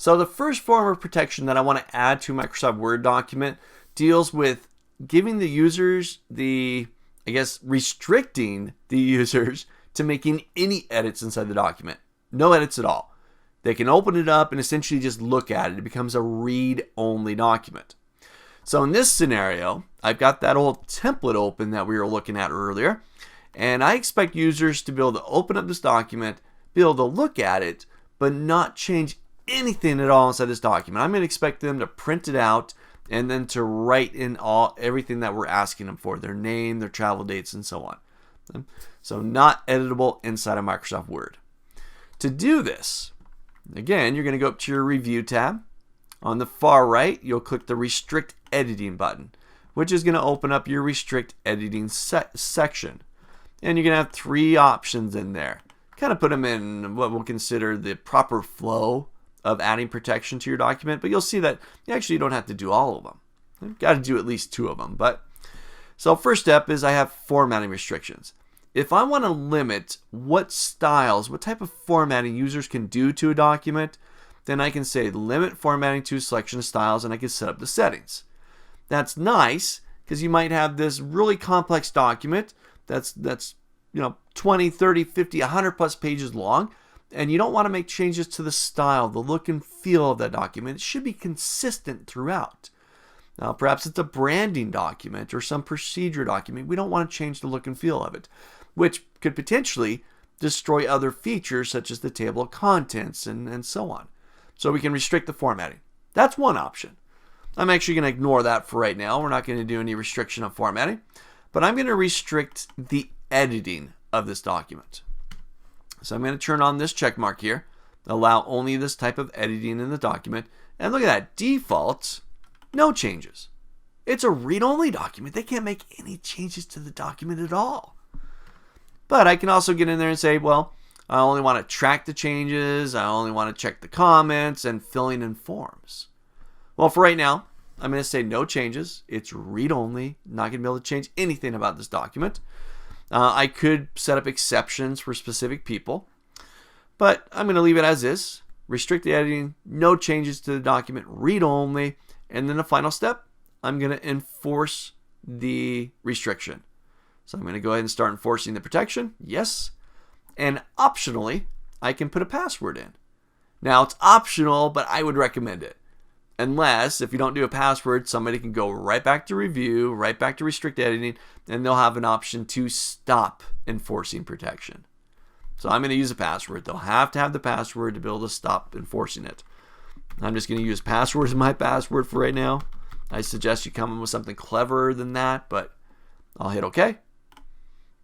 So the first form of protection that I want to add to a Microsoft Word document deals with giving the users restricting the users to making any edits inside the document. No edits at all. They can open it up and essentially just look at it. It becomes a read-only document. So in this scenario, I've got that old template open that we were looking at earlier, and I expect users to be able to open up this document, be able to look at it, but not change anything at all inside this document. I'm going to expect them to print it out and then to write in everything that we're asking them for, their name, their travel dates, and so on. So not editable inside of Microsoft Word. To do this, again, you're going to go up to your Review tab. On the far right, you'll click the Restrict Editing button, which is going to open up your Restrict Editing section. And you're going to have three options in there. Kind of put them in what we'll consider the proper flow of adding protection to your document, but you'll see that you actually don't have to do all of them. You've got to do at least two of them. So first step is I have formatting restrictions. If I want to limit what styles, what type of formatting users can do to a document, then I can say limit formatting to a selection of styles, and I can set up the settings. That's nice because you might have this really complex document that's 20, 30, 50, 100 plus pages long, and you don't want to make changes to the style, the look and feel of that document. It should be consistent throughout. Now, perhaps it's a branding document or some procedure document. We don't want to change the look and feel of it, which could potentially destroy other features such as the table of contents and so on. So we can restrict the formatting. That's one option. I'm actually going to ignore that for right now. We're not going to do any restriction of formatting, but I'm going to restrict the editing of this document. So I'm going to turn on this check mark here, allow only this type of editing in the document, and look at that, default, no changes. It's a read-only document. They can't make any changes to the document at all. But I can also get in there and say, well, I only want to track the changes, I only want to check the comments and filling in forms. Well, for right now, I'm going to say no changes. It's read-only, not going to be able to change anything about this document. I could set up exceptions for specific people, but I'm going to leave it as is. Restrict the editing, no changes to the document, read only, and then the final step, I'm going to enforce the restriction. So I'm going to go ahead and start enforcing the protection, yes, and optionally, I can put a password in. Now, it's optional, but I would recommend it. Unless, if you don't do a password, somebody can go right back to review, right back to restrict editing, and they'll have an option to stop enforcing protection. So I'm going to use a password. They'll have to have the password to be able to stop enforcing it. I'm just going to use password as my password for right now. I suggest you come up with something cleverer than that, but I'll hit OK.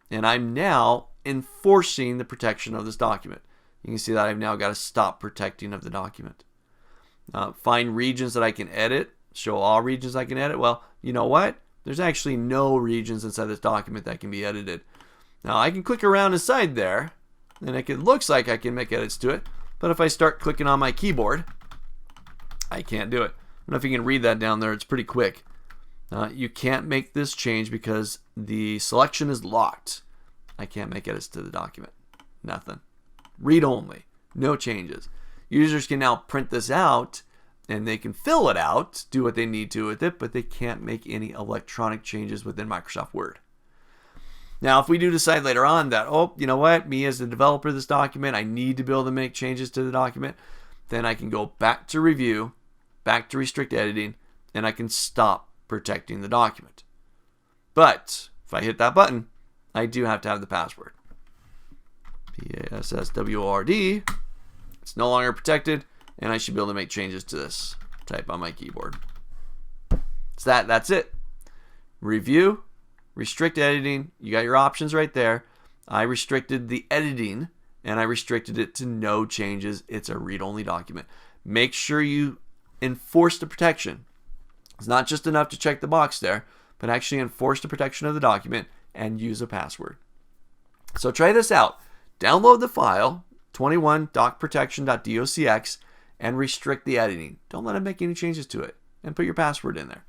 And I'm now enforcing the protection of this document. You can see that I've now got to stop protecting of the document. Find regions that I can edit. Show all regions I can edit. Well, you know what? There's actually no regions inside this document that can be edited. Now, I can click around inside there, and it looks like I can make edits to it. But if I start clicking on my keyboard, I can't do it. I don't know if you can read that down there. It's pretty quick. You can't make this change because the selection is locked. I can't make edits to the document. Nothing. Read only. No changes. Users can now print this out and they can fill it out, do what they need to with it, but they can't make any electronic changes within Microsoft Word. Now, if we do decide later on that, oh, you know what, me as the developer of this document, I need to be able to make changes to the document, then I can go back to review, back to restrict editing, and I can stop protecting the document. But if I hit that button, I do have to have the password. PASSWORD. It's no longer protected, and I should be able to make changes to this. Type on my keyboard. So that's it. Review, restrict editing. You got your options right there. I restricted the editing, and I restricted it to no changes. It's a read-only document. Make sure you enforce the protection. It's not just enough to check the box there, but actually enforce the protection of the document and use a password. So try this out. Download the file, 21docprotection.docx, and restrict the editing. Don't let it make any changes to it. And put your password in there.